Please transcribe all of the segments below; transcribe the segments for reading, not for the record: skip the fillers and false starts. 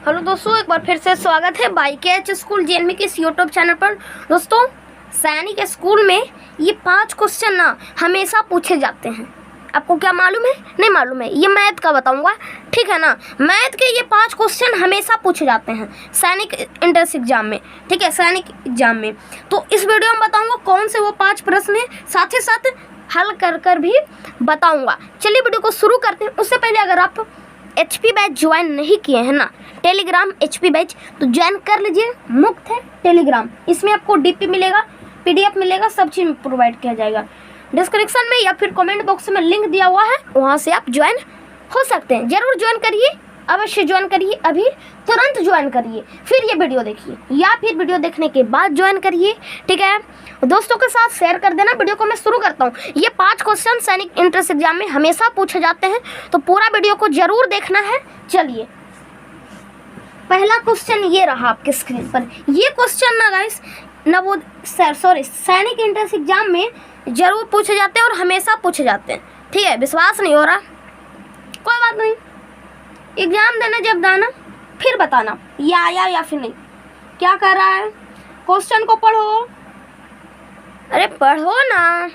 Hello दोस्तों, एक बार फिर से स्वागत है बाईकेएच स्कूल जेएनवी के इस यूट्यूब चैनल पर। दोस्तों, सैनिक स्कूल में ये 5 क्वेश्चन ना हमेशा पूछे जाते हैं। आपको क्या मालूम है? नहीं मालूम है? ये मैथ का बताऊंगा, ठीक है ना। मैथ के ये 5 क्वेश्चन हमेशा पूछे जाते हैं सैनिक एंट्रेंस एग्जाम में, ठीक है, सैनिक एग्जाम में। तो इस वीडियो में बताऊंगा कौन से वो 5 प्रश्न हैं, साथ ही साथ हल कर भी बताऊंगा। चलिए वीडियो को शुरू करते हैं। उससे पहले अगर आप HP बैच ज्वाइन नहीं किए हैं ना, टेलीग्राम HP बैच, तो ज्वाइन कर लीजिए। मुफ्त है टेलीग्राम। इसमें आपको DP मिलेगा, PDF मिलेगा, सब चीज़ प्रोवाइड किया जाएगा। डिस्क्रिप्शन में या फिर कमेंट बॉक्स में लिंक दिया हुआ है, वहाँ से आप ज्वाइन हो सकते हैं। ज़रूर ज्वाइन करिए, अवश्य ज्वाइन करिए, अभी तुरंत ज्वाइन करिए, फिर ये वीडियो देखिए या फिर वीडियो देखने के बाद ज्वाइन करिए, ठीक है। दोस्तों के साथ शेयर कर देना। वीडियो को मैं शुरू करता हूँ। ये 5 क्वेश्चन सैनिक एंट्रेंस एग्जाम में हमेशा पूछे जाते हैं, तो पूरा वीडियो को जरूर देखना है। चलिए, पहला क्वेश्चन ये रहा आपके स्क्रीन पर। ये क्वेश्चन ना गाइस सैनिक एंट्रेंस एग्जाम में जरूर पूछे जाते हैं और हमेशा पूछे जाते हैं, ठीक है। विश्वास नहीं हो रहा, कोई बात नहीं, एग्जाम देना जब जाना फिर बताना ये आया या फिर नहीं। क्या कर रहा है? क्वेश्चन को पढ़ो। अरे पढ़ो ना,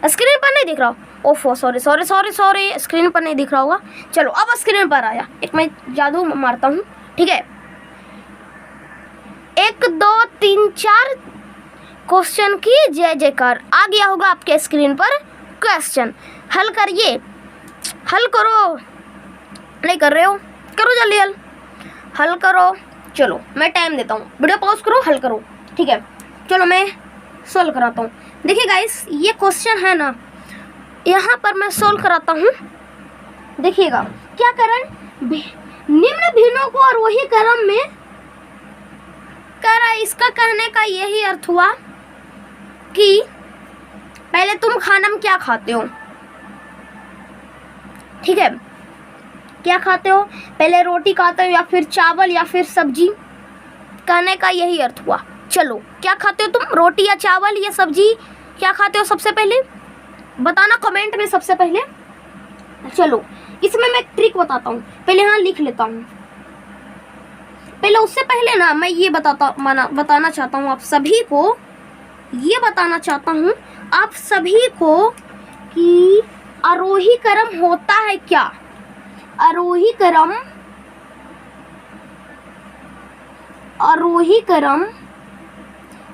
स्क्रीन पर नहीं दिख रहा। ओफो, सॉरी, स्क्रीन पर नहीं दिख रहा होगा। चलो अब स्क्रीन पर आया। एक मैं जादू मारता हूँ, ठीक है। 1 2 3 4 क्वेश्चन की जय जयकार आ गया होगा आपके स्क्रीन पर। क्वेश्चन हल करिए, हल करो। नहीं कर रहे हो? करो जल्दी, हल करो। चलो मैं टाइम देता हूँ, वीडियो पॉज करो, हल करो, ठीक है। चलो मैं सोल्व कराता हूँ। देखिए गाइस, ये क्वेश्चन है ना, यहाँ पर मैं सोल्व कराता हूँ। देखिएगा क्या करें, निम्न भिन्नों को और वही क्रम में करा। इसका कहने का यही अर्थ हुआ कि पहले तुम खाना में क्या खाते हो, ठीक है, क्या खाते हो? पहले रोटी खाते हो या फिर चावल या फिर सब्जी? कहने का यही अर्थ हुआ। चलो, क्या खाते हो तुम, रोटी या चावल या सब्जी? क्या खाते हो? सबसे पहले बताना कमेंट में सबसे पहले। चलो इसमें मैं ट्रिक बताता हूँ, पहले यहाँ लिख लेता हूँ। पहले उससे पहले ना मैं ये बताना चाहता हूँ आप सभी को, ये बताना चाहता हूँ आप सभी को कि आरोही क्रम होता है क्या। आरोही क्रम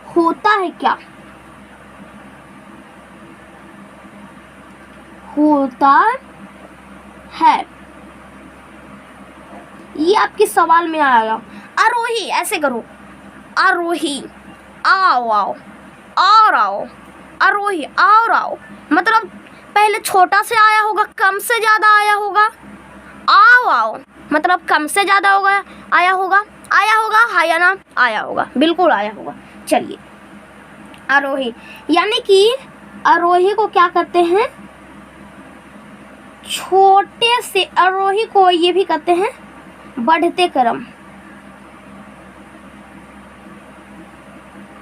होता है क्या? होता है, ये आपके सवाल में आएगा। आरोही ऐसे करो, आरोही आओ आओ और आओ, आरोही और आओ, मतलब पहले छोटा से आया होगा, कम से ज्यादा आया होगा। आओ आओ मतलब कम से ज्यादा होगा, आया होगा आया ना, आया होगा, बिल्कुल आया होगा। चलिए, आरोही यानी कि आरोही को क्या कहते हैं? छोटे से आरोही को ये भी कहते हैं बढ़ते क्रम,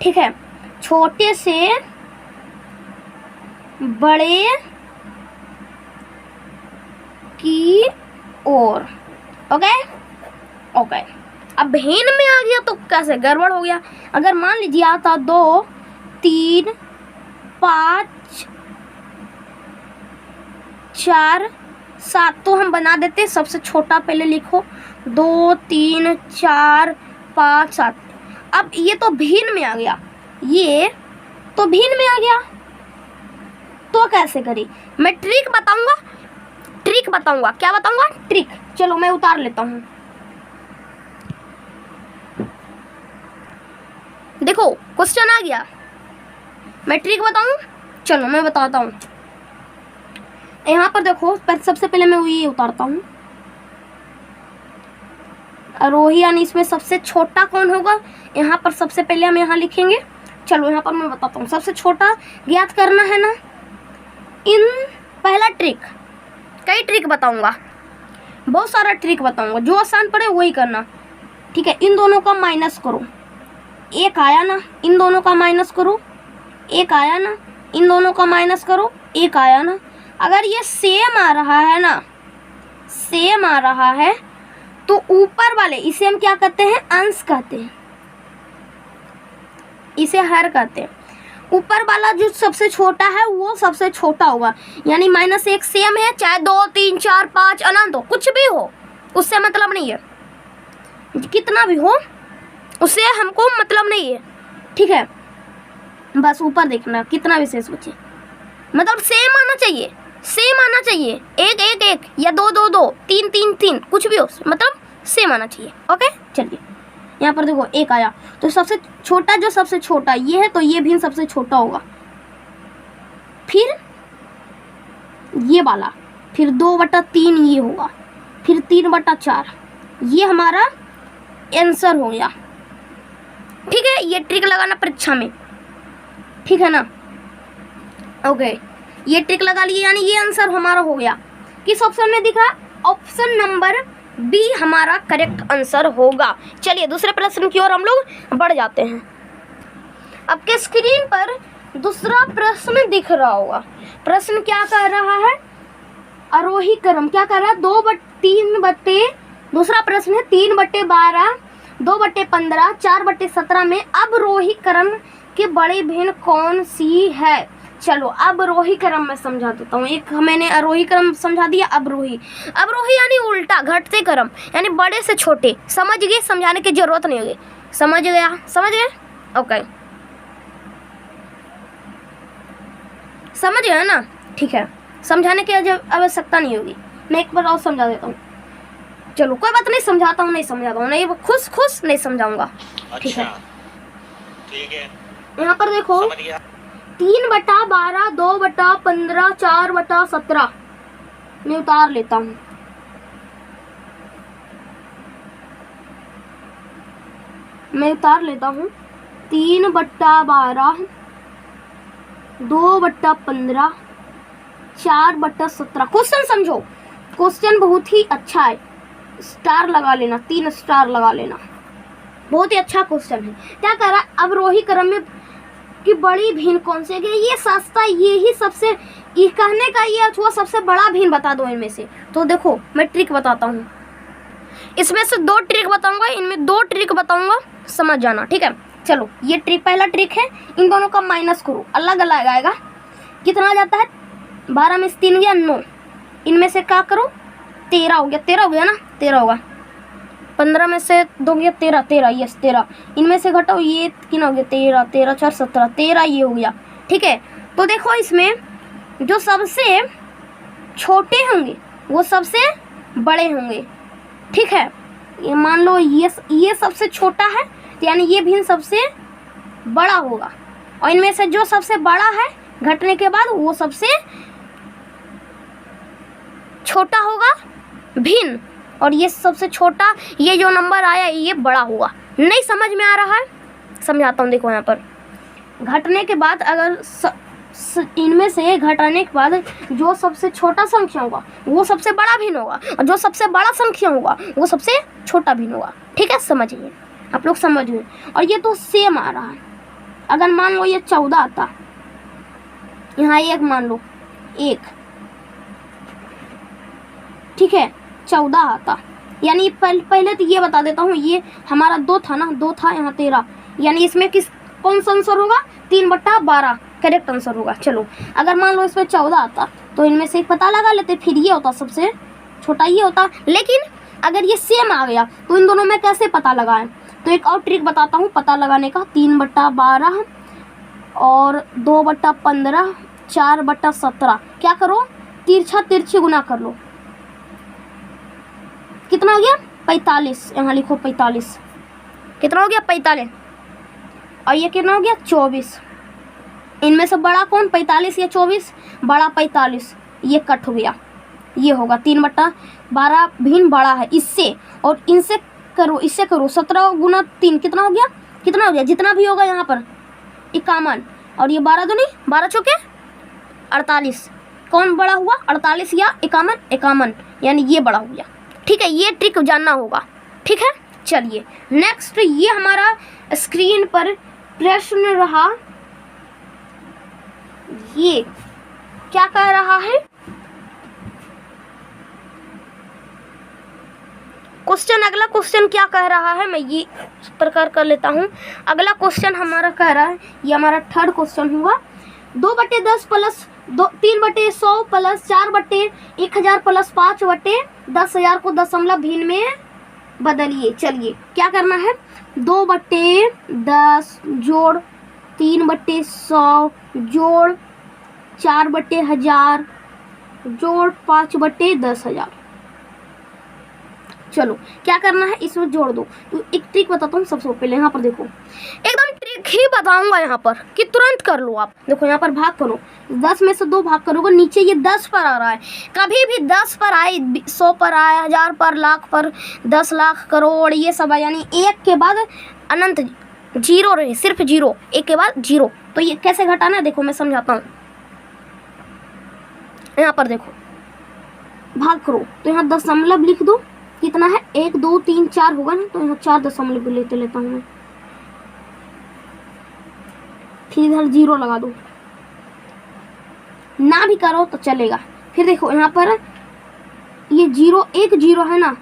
ठीक है। छोटे से बड़े की ओर, ओके। अब भिन्न में आ गया तो कैसे गड़बड़ हो गया। अगर मान लीजिए आता 2 3 5 4 7, तो हम बना देते सबसे छोटा। पहले लिखो 2 3 4 5 7। अब ये तो भिन्न में आ गया, ये तो भिन्न में आ गया, तो कैसे करी? मैं ट्रिक बताऊंगा। क्या बताऊंगा? ट्रिक। चलो मैं उतार लेता हूँ। देखो क्वेश्चन आ गया, मैं ट्रिक बताऊं। चलो मैं बताता हूँ। यहाँ पर देखो, सबसे पहले मैं ये उतारता हूँ। आरोही यानी इसमें सबसे छोटा कौन होगा? यहाँ पर सबसे पहले हम यहाँ लिखेंगे। चलो यहाँ पर मैं बताता हूँ, सबसे छोटा ज्ञात करना है ना। पहला ट्रिक, कई ट्रिक बताऊंगा, बहुत सारा ट्रिक बताऊंगा, जो आसान पड़े वही करना, ठीक है। इन दोनों का माइनस करो, एक आया ना, इन दोनों का माइनस करो, एक आया ना, इन दोनों का माइनस करो, एक आया ना। अगर ये सेम आ रहा है ना, सेम आ रहा है तो ऊपर वाले इसे हम क्या कहते हैं, अंश कहते हैं, इसे हर कहते हैं। ऊपर वाला जो सबसे छोटा है वो सबसे छोटा होगा, यानी -1 सेम है, चाहे 2 3 4 5 अनंत हो, कुछ भी हो, उससे मतलब नहीं है, कितना भी हो उससे हमको मतलब नहीं है, ठीक है। बस ऊपर देखना कितना भी शेष बचे, मतलब सेम आना चाहिए, सेम आना चाहिए, 1 1 1 या 2 2 2 3 3 3, कुछ भी हो, मतलब सेम आना चाहिए। ओके चलिए, यहाँ पर देखो 1 आया, तो सबसे छोटा जो सबसे छोटा ये है, तो ये भी सबसे छोटा होगा, फिर ये वाला, फिर 2/3 ये होगा, फिर 3/4, ये हमारा आंसर हो गया, ठीक है। ये ट्रिक लगाना परीक्षा में, ठीक है ना। ओके, ये ट्रिक लगा लिए, यानी ये आंसर हमारा हो गया। किस ऑप्शन में दिख रहा है, ऑप्शन नंबर बी हमारा करेक्ट आंसर होगा। चलिए दूसरे प्रश्न की ओर हम लोग बढ़ जाते हैं। आपके स्क्रीन पर दूसरा प्रश्न दिख रहा होगा। प्रश्न क्या कह रहा है, आरोही क्रम क्या कह रहा है, 2/3 दूसरा प्रश्न है 3/12, 2/15, 4/17 में अवरोही क्रम के बड़ी भिन्न कौन सी है। चलो अवरोही क्रम में समझा देता हूँ। एक मैंने आरोही क्रम समझा दिया, अवरोही, अवरोही यानी उल्टा घटते क्रम, यानी बड़े से छोटे। समझ गए, समझाने की जरूरत नहीं होगी, समझ गया, समझ गए, ओके समझ गए ना, ठीक है, समझाने की आवश्यकता नहीं होगी। मैं एक बार और समझा देता हूँ, चलो कोई बात नहीं, समझाता हूँ, नहीं समझाता हूँ, नहीं खुश नहीं समझाऊंगा, ठीक है, ठीक है। यहाँ पर देखो 3/12, 2/15, 4/17 मैं उतार लेता हूँ। मैं उतार लेता हूँ 3/12, 2/15, 4/17। क्वेश्चन समझो, क्वेश्चन बहुत ही अच्छा है, स्टार लगा लेना, 3 स्टार लगा लेना, बहुत ही अच्छा क्वेश्चन है। क्या कह रहा है, अवरोही क्रम में की बड़ी भिन्न कौन सी है, ये सस्ता, ये ही सबसे, ये कहने का ये अथवा सबसे बड़ा भिन्न बता दो इनमें से। तो देखो मैं ट्रिक बताता हूँ, इसमें से 2 ट्रिक बताऊंगा, इनमें 2 ट्रिक बताऊंगा, समझ जाना, ठीक है। चलो ये ट्रिक, पहला ट्रिक है, इन दोनों का माइनस करो, अलग अलग आएगा, कितना आ जाता है, 12 में से 3 गया 9, इनमें से क्या करो, 13 हो गया, 13 हो गया ना, 13 होगा, 15 में से 2 गया 13, 13 यस 13, इनमें से घटाओ, ये कितना हो गया, 13 13 4 17, 13 ये हो गया, ठीक है। तो देखो इसमें जो सबसे छोटे होंगे वो सबसे बड़े होंगे, ठीक है। ये मान लो ये सबसे छोटा है, तो यानी ये भिन्न सबसे बड़ा होगा, और इनमें से जो सबसे बड़ा है घटने के बाद वो सबसे छोटा होगा भिन्न, और ये सबसे छोटा, ये जो नंबर आया ये बड़ा होगा। नहीं समझ में आ रहा है, समझाता हूँ। देखो यहाँ पर घटने के बाद, अगर इनमें से घटाने के बाद जो सबसे छोटा संख्या होगा वो सबसे बड़ा भिन्न होगा, और जो सबसे बड़ा संख्या होगा वो सबसे छोटा भिन्न होगा, ठीक है, समझिए आप लोग, समझ गए। और ये तो सेम आ रहा है, अगर मान लो ये 14 आता, यहाँ 1 मान लो 1, ठीक है, 14 आता, यानी पहले तो ये बता देता हूँ, ये हमारा 2 था ना, 2 था, यहाँ 13, यानी इसमें कौन सा आंसर होगा, 3/12 करेक्ट आंसर होगा। चलो अगर मान लो इसमें 14 आता, तो इनमें से एक पता लगा लेते, फिर ये होता सबसे छोटा, ये होता। लेकिन अगर ये सेम आ गया तो इन दोनों में कैसे पता लगाएं, तो एक और ट्रिक बताता हूँ पता लगाने का। 3/12 और 2/15, 4/17, क्या करो, तिरछी गुना कर लो, कितना हो गया, 45, यहाँ लिखो 45, कितना हो गया, 45, और ये कितना हो गया, 24। इनमें से बड़ा कौन, 45 या 24, बड़ा 45, ये कट हो गया, ये होगा 3/12 भिन्न बड़ा है इससे, और इनसे करो, इससे करो, 17 गुना 3 कितना हो गया, कितना हो गया, जितना भी होगा यहाँ पर 51, और ये 12 दूनी 12 चौके 48, कौन बड़ा हुआ, 48 या 51, 51, यानी ये बड़ा हो गया, ठीक है। ये ट्रिक जानना होगा, ठीक है। चलिए नेक्स्ट, ये हमारा स्क्रीन पर प्रश्न रहा, ये क्या कह रहा है, क्वेश्चन, अगला क्वेश्चन क्या कह रहा है, मैं ये प्रकार कर लेता हूँ। अगला क्वेश्चन हमारा कह रहा है, ये हमारा थर्ड क्वेश्चन हुआ, 2/10 प्लस 3/100 प्लस 4/1000 प्लस 5/10,000 को दशमलव भिन्न में बदलिए। चलिए क्या करना है, 2/10 जोड़ 3/100 जोड़ 4/1000 जोड़ 5/10,000। चलो क्या करना है, इसमें जोड़ दो। तो एक ट्रिक बताता हूँ सबसे पहले, यहाँ पर देखो, एकदम ट्रिक ही बताऊंगा यहाँ पर कि तुरंत कर लो आप। देखो यहाँ पर भाग करो, 10 में से 2 भाग करोगे, नीचे ये 10 पर आ रहा है। कभी भी 10 पर आए, 100 पर आए, 1000 पर, लाख पर, 10 लाख, करोड़, ये सब यानी एक के बाद अनंत जीरो रहे, सिर्फ जीरो, एक के बाद जीरो। तो ये कैसे घटाना है, देखो मैं समझाता हूँ। यहाँ पर देखो, भाग करो तो यहाँ दशमलव लिख दो, कितना है 1 2 3 4 होगा ना, तो यहाँ 4 दशमलव लेता हूँ मैं, फिर इधर 0 लगा दो, ना भी करो तो चलेगा। फिर देखो यहाँ पर ये 0 1 0 है ना,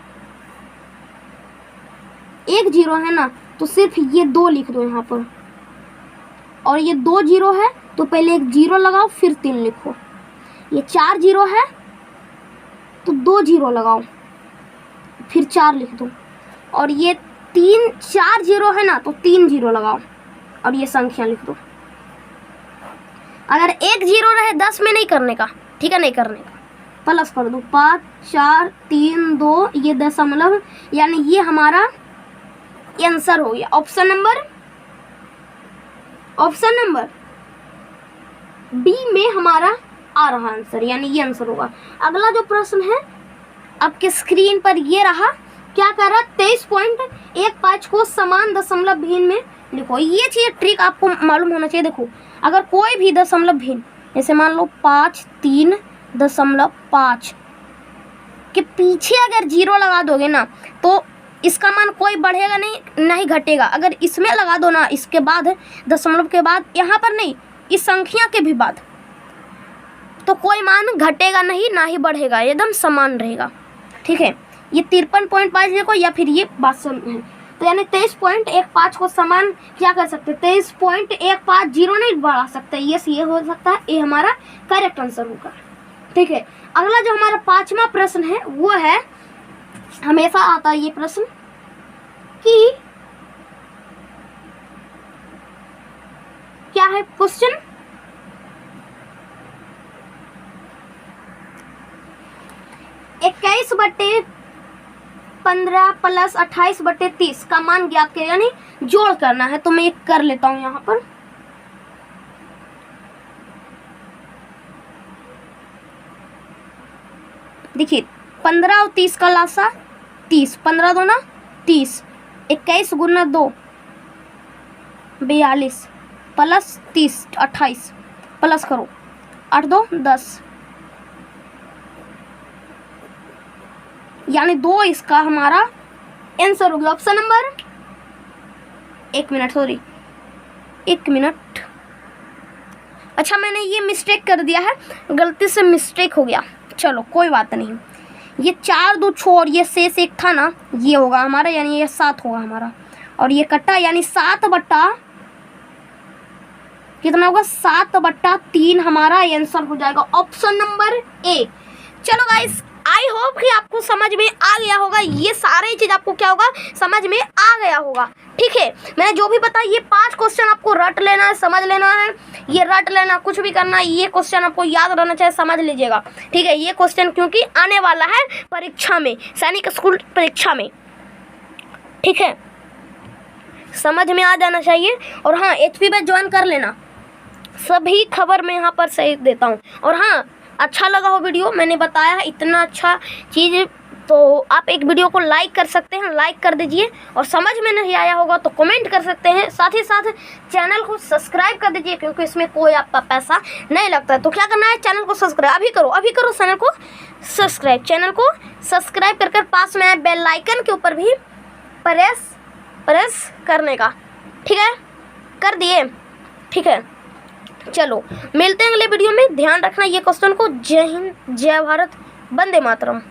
1 0 है ना, तो सिर्फ ये 2 लिख दो यहाँ पर, और ये 2 0 है तो पहले एक 0 लगाओ फिर 3 लिखो। ये 4 0 है तो 2 0 लगाओ फिर 4 लिख दो, और ये 4 0 है ना तो 3 0 लगाओ और ये संख्या लिख दो। अगर 1 0 रहे 10 में नहीं करने का, ठीक है, नहीं करने का, प्लस कर दो, 5 4 3 2, ये दशमलव, यानी ये हमारा आंसर हो गया। ऑप्शन नंबर बी में हमारा आ रहा आंसर, यानी ये आंसर होगा। अगला जो प्रश्न है आपके स्क्रीन पर ये रहा, क्या कर रहा, 23.15 को समान दशमलव भिन्न में लिखो। ये चीज ट्रिक आपको मालूम होना चाहिए। देखो अगर कोई भी दशमलव भिन्न, जैसे मान लो 5.3.5 के पीछे अगर 0 लगा दोगे ना, तो इसका मान कोई बढ़ेगा नहीं घटेगा। अगर इसमें लगा दो ना, इसके बाद दशमलव के बाद, यहाँ पर नहीं, इस संख्या के भी बाद, तो कोई मान घटेगा नहीं, ना ही बढ़ेगा, एकदम समान रहेगा। ठीक है, ये 53.5 देखो, या फिर ये 62 है, तो यानी 23.15 को समान क्या कर सकते, 23.15 0 नहीं बढ़ा सकते, ये हो सकता है, ये हमारा करेक्ट आंसर होगा। ठीक है, अगला जो हमारा 5वां प्रश्न है वो है, हमेशा आता है ये प्रश्न कि क्या है क्वेश्चन, इक्कीस बटे 15 प्लस 28/30 का मान ज्ञात करें, यानी जोड़ करना है। तो मैं ये कर लेता हूं यहाँ पर, देखिए 15 और 30 का लासा 30, 15 2 ना 30, 21 गुना 2 42 प्लस 30 28, प्लस करो 8 2 10, यानी 2 इसका हमारा आंसर हो गया। ऑप्शन नंबर, 1 मिनट, अच्छा मैंने ये मिस्टेक कर दिया है, गलती से मिस्टेक हो गया, चलो कोई बात नहीं। ये 4 2 छोड़, ये शेष 1 था ना, ये होगा हमारा, यानी ये 7 होगा हमारा, और ये कट्टा, यानी 7 बट्टा कितना होगा, 7/3 हमारा आंसर हो जाएगा। Option number A. चलो गाइस, आई होप कि आपको समझ में आ गया होगा, ये सारी चीज आपको क्या होगा, समझ में आ गया होगा। ठीक है, मैंने जो भी बताया, ये 5 क्वेश्चन आपको रट लेना है, समझ लेना है, ये रट लेना, कुछ भी करना है, ये क्वेश्चन आपको याद रहना चाहिए, समझ लीजिएगा। ठीक है, ये क्वेश्चन क्योंकि आने वाला है परीक्षा में, सैनिक स्कूल परीक्षा में। ठीक है, समझ में आ जाना चाहिए। और हाँ, HP बैच ज्वाइन कर लेना, सभी खबर मैं यहाँ पर सही देता हूँ। और हाँ, अच्छा लगा हो वीडियो, मैंने बताया है इतना अच्छा चीज़, तो आप एक वीडियो को लाइक कर सकते हैं, लाइक कर दीजिए। और समझ में नहीं आया होगा तो कमेंट कर सकते हैं। साथ ही साथ चैनल को सब्सक्राइब कर दीजिए, क्योंकि इसमें कोई आपका पैसा नहीं लगता है। तो क्या करना है, चैनल को सब्सक्राइब अभी करो चैनल को सब्सक्राइब कर पास में बेल आइकन के ऊपर भी प्रेस करने का। ठीक है, कर दिए। ठीक है, चलो मिलते हैं अगले वीडियो में। ध्यान रखना ये क्वेश्चन को। जय हिंद, जय भारत, वंदे मातरम।